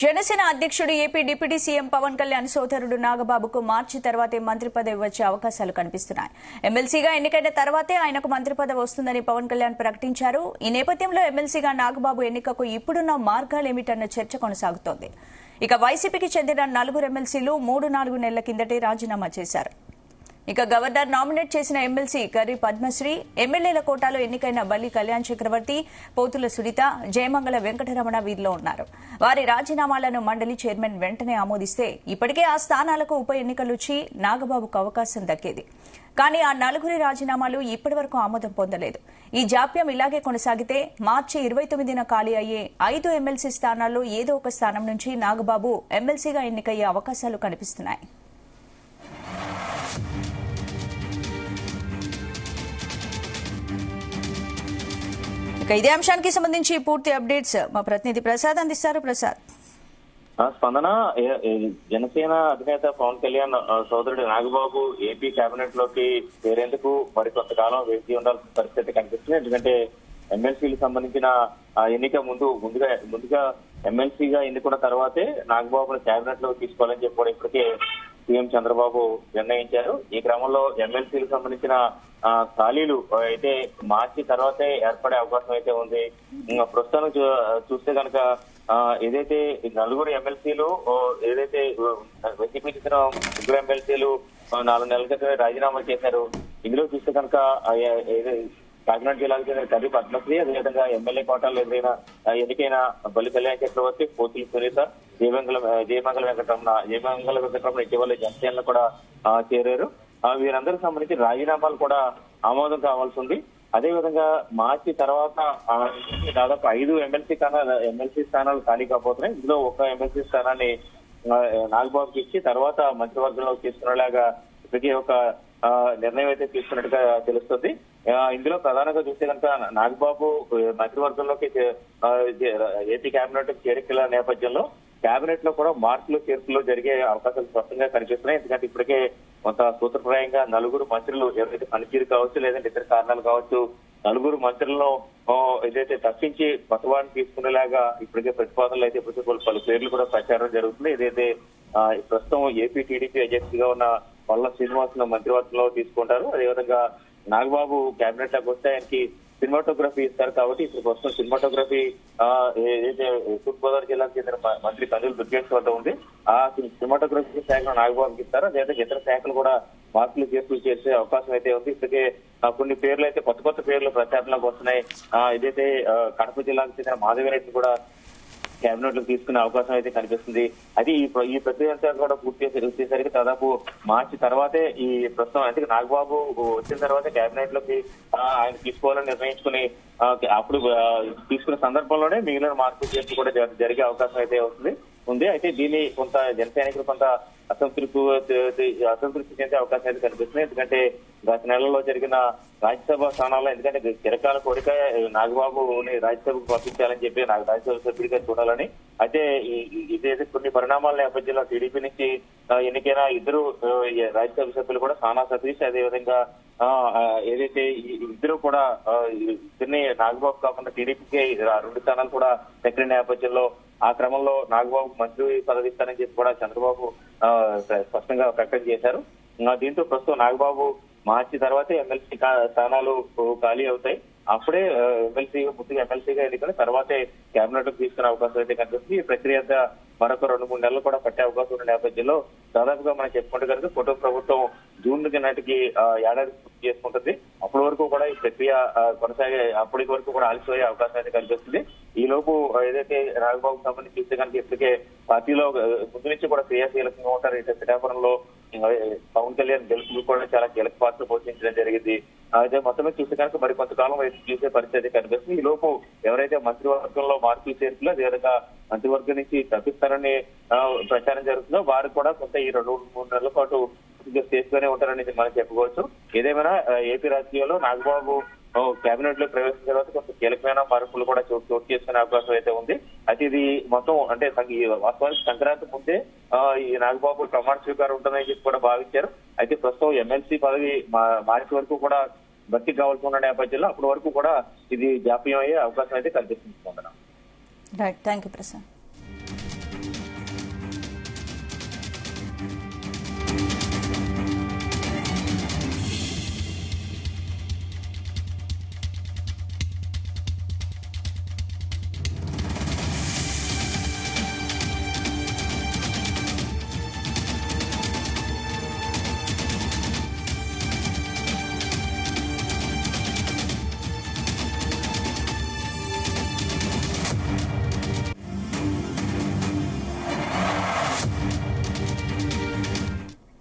జనసేన అధ్యక్షుడు AP deputy CM Pawan Kalyan సోదరుడు నాగబాబుకు మార్చి తర్వాతే మంత్రి పదవి వచ్చే అవకాశాలు కనిపిస్తున్నాయి. ఎమ్మెల్సీగా ఎన్నికైన తర్వాతే ఆయనకు మంత్రి పదవి వస్తుందని పవన్ కళ్యాణ్ ప్రకటించారు. ఈ నేపథ్యంలో ఎమ్మెల్సీగా నాగబాబు ఎన్నికకు ఇప్పుడున్న మార్గాలేమిటన్న చర్చ కొనసాగుతోంది. ఇక వైసీపీకి చెందిన 4 ఎమ్మెల్సీలు 3-4 నెలల కిందటే రాజీనామా చేశారు. ఇక గవర్నర్ నామినేట్ చేసిన ఎమ్మెల్సీ కర్రి పద్మశ్రీ, ఎమ్మెల్యేల కోటాలో ఎన్నికైన బల్లి కళ్యాణ్ చక్రవర్తి, పోతుల సునీత, జయమంగళ వెంకటరమణ వీరిలో ఉన్నారు. వారి రాజీనామాలను మండలి చైర్మన్ వెంటనే ఆమోదిస్తే ఇప్పటికే ఆ స్థానాలకు ఉప ఎన్నికలుచ్చి నాగబాబుకు అవకాశం దక్కేది. కానీ ఆ 4 రాజీనామాలు ఇప్పటివరకు ఆమోదం పొందలేదు. ఈ జాప్యం ఇలాగే కొనసాగితే మార్చి 29న ఖాళీ అయ్యే 5 ఎమ్మెల్సీ స్థానాల్లో ఏదో ఒక స్థానం నుంచి నాగబాబు ఎమ్మెల్సీగా ఎన్నికయ్యే అవకాశాలు కనిపిస్తున్నాయి. ఇదే అంశానికి సంబంధించి పూర్తి అప్డేట్స్ మా ప్రతినిధి ప్రసాద్ అందిస్తారు. ప్రసాద్, స్పందన, జనసేన అధినేత పవన్ కళ్యాణ్ సోదరుడు నాగబాబు ఏపీ కేబినెట్ లోకి చేరేందుకు మరి కొంతకాలం వేచి ఉండాల్సిన పరిస్థితి కనిపిస్తుంది. ఎందుకంటే ఎమ్మెల్సీలకు సంబంధించిన ఎన్నిక ముందుగా ఎమ్మెల్సీగా ఎన్నుకున్న తర్వాతే నాగబాబును కేబినెట్ లోకి తీసుకోవాలని చెప్పి ఇప్పటికే సీఎం చంద్రబాబు నిర్ణయించారు. ఈ క్రమంలో ఎమ్మెల్సీలకు సంబంధించిన ఖాళీలు అయితే మార్చి తర్వాతే ఏర్పడే అవకాశం అయితే ఉంది. ప్రస్తుతం చూస్తే కనుక ఏదైతే 4 ఎమ్మెల్సీలు ఏదైతే వైసీపీకి చెందిన 3 ఎమ్మెల్సీలు 4 నెలల క్రితమే రాజీనామా చేశారు. ఇందులో చూస్తే కనుక కాకినాడ జిల్లాకు చెందిన కర్రి పద్మశ్రీ, అదేవిధంగా ఎమ్మెల్యే కోటాలో ఎన్నికైన బల్లి కళ్యాణ్ చక్రవర్తి, పోతుల సునీత, జయమంగళ వెంకటరమణ ఇటీవల జనసేనలో కూడా చేరారు. వీరందరికి సంబంధించి రాజీనామాలు కూడా ఆమోదం కావాల్సి ఉంది. అదేవిధంగా మార్చి తర్వాత దాదాపు 5 ఎమ్మెల్సీ స్థానాలు ఖాళీ కాబోతున్నాయి. ఇందులో ఒక ఎమ్మెల్సీ స్థానాన్ని నాగబాబుకి ఇచ్చి తర్వాత మంత్రివర్గంలోకి తీసుకునేలాగా ఇప్పటికీ ఒక నిర్ణయం అయితే తీసుకున్నట్టుగా తెలుస్తుంది. ఇందులో ప్రధానంగా చూస్తే కనుక నాగబాబు మంత్రివర్గంలోకి ఏపీ కేబినెట్ చేరికల నేపథ్యంలో కేబినెట్ లో కూడా మార్పులు చేర్పులు జరిగే అవకాశాలు స్పష్టంగా కనిపిస్తున్నాయి. ఎందుకంటే ఇప్పటికే కొంత సూత్రప్రాయంగా 4 మంత్రులు ఎవరైతే పనితీరు కావచ్చు, లేదంటే ఇతర కారణాలు కావచ్చు, 4 మంత్రులను ఏదైతే తప్పించి కొత్తవాడిని తీసుకునేలాగా ఇప్పటికే ప్రతిపాదనలు అయితే పలు పేర్లు కూడా ప్రచారం జరుగుతుంది. ఏదైతే ప్రస్తుతం ఏపీ టీడీపీ అధ్యక్షుడిగా ఉన్న పల్ల శ్రీనివాస్ మంత్రివర్గంలో తీసుకుంటారు. అదేవిధంగా నాగబాబు కేబినెట్ లోకి వస్తే ఆయనకి సినిమాటోగ్రఫీ ఇస్తారు. కాబట్టి ఇప్పుడు ప్రస్తుతం సినిమాటోగ్రఫీ ఏదైతే తూర్పుగోదావరి జిల్లాకు చెందిన మంత్రి కందులు దుర్గేష్ వద్ద ఉంది. ఆ సినిమాటోగ్రఫీ శాఖను నాగబాబుకి ఇస్తారు. అదేవిధంగా ఇతర శాఖలు కూడా మార్పులు చేర్పులు చేసే అవకాశం అయితే ఉంది. ఇప్పటికే కొన్ని పేర్లు అయితే కొత్త పేర్లు ప్రచారంలోకి వస్తున్నాయి. ఏదైతే కడప జిల్లాకు చెందిన మాధవిరెడ్డిని కూడా కేబినెట్ లో తీసుకునే అవకాశం అయితే కనిపిస్తుంది. అది ఈ ప్రక్రియ అంతా కూడా పూర్తి వచ్చేసరికి దాదాపు మార్చి తర్వాతే ఈ ప్రస్తుతం అంటే నాగబాబు వచ్చిన తర్వాత కేబినెట్ లోకి ఆయన తీసుకోవాలని నిర్ణయించుకుని అప్పుడు తీసుకున్న సందర్భంలోనే మిగిలిన మార్పులు చేర్పు కూడా జరిగే అవకాశం అయితే ఉంది. అయితే దీన్ని కొంత జనసైనికులు కొంత అసంతృప్తి చెందే అవకాశాలు కనిపిస్తున్నాయి. ఎందుకంటే గత నెలలో జరిగిన రాజ్యసభ స్థానాల్లో ఎందుకంటే చిరకాల కోరిక నాగబాబుని రాజ్యసభకు పంపించాలని చెప్పి నాకు రాజ్యసభ సభ్యుడిగా చూడాలని. అయితే ఇదైతే కొన్ని పరిణామాల నేపథ్యంలో టీడీపీ నుంచి ఎన్నికైన 2 రాజ్యసభ సభ్యులు కూడా సానా సతీష్, అదేవిధంగా ఏదైతే ఇద్దరు కూడా ఇద్దరిని నాగబాబు కాకుండా టీడీపీకి 2 స్థానాలు కూడా దక్కిన నేపథ్యంలో ఆ క్రమంలో నాగబాబు మంత్రి పదవి ఇస్తారని చెప్పి కూడా చంద్రబాబు స్పష్టంగా ప్రకటన చేశారు. దీంతో ప్రస్తుతం నాగబాబు మార్చి తర్వాతే ఎమ్మెల్సీ స్థానాలు ఖాళీ అవుతాయి. అప్పుడే ముందుగా ఎమ్మెల్సీగా ఎన్నికలు తర్వాతే కేబినెట్ తీసుకునే అవకాశం అయితే కనిపిస్తుంది. ఈ ప్రక్రియ అంతా మరొక 2-3 నెలలు కూడా పట్టే అవకాశం ఉన్న నేపథ్యంలో దాదాపుగా మనం చెప్పుకుంటే కనుక కుటుంబ ప్రభుత్వం జూన్ నాటికి ఏడాది పూర్తి చేసుకుంటుంది. అప్పటి వరకు కూడా ఈ ప్రక్రియ కొనసాగే, అప్పటి వరకు కూడా ఆలస్యమయ్యే అవకాశం అయితే కనిపిస్తుంది. ఈ లోపు ఏదైతే నాగబాబుకు సంబంధించి చూస్తే కనుక ఇప్పటికే పార్టీలో ముందు నుంచి కూడా క్రియాశీలకంగా ఉంటారు. ఇటు పిఠాపురంలో పవన్ కళ్యాణ్ గెలుపు కూడా చాలా కీలక పాత్ర పోషించడం జరిగింది. అయితే మొత్తమే చూస్తే కనుక మరి కొంతకాలం చూసే పరిస్థితి కనిపిస్తుంది. ఈ లోపు ఎవరైతే మంత్రివర్గంలో మార్పులు చేర్పులో అదేవిధంగా మంత్రివర్గం నుంచి తప్పిస్తారని ప్రచారం జరుగుతుందో వారు కూడా కొంత ఈ 2-3 నెలల పాటు చేస్తూనే ఉంటారని మనం చెప్పుకోవచ్చు. ఏదేమైనా ఏపీ రాజకీయాల్లో నాగబాబు కేబినెట్ లో ప్రవేశించిన తర్వాత కొంత కీలకమైన మార్పులు కూడా చోటు చేసుకునే అవకాశం అయితే ఉంది. అయితే ఇది మొత్తం అంటే వాస్తవానికి సంక్రాంతి ముందే ఈ నాగబాబు ప్రమాణ స్వీకారం ఉంటుందని చెప్పి కూడా భావించారు. అయితే ప్రస్తుతం ఎమ్మెల్సీ పదవి మార్చి వరకు కూడా భర్తీ కావాల్సి ఉన్న నేపథ్యంలో అప్పటి వరకు కూడా ఇది జాప్యం అయ్యే అవకాశం అయితే కనిపిస్తుంది. Right, thank you Prasad.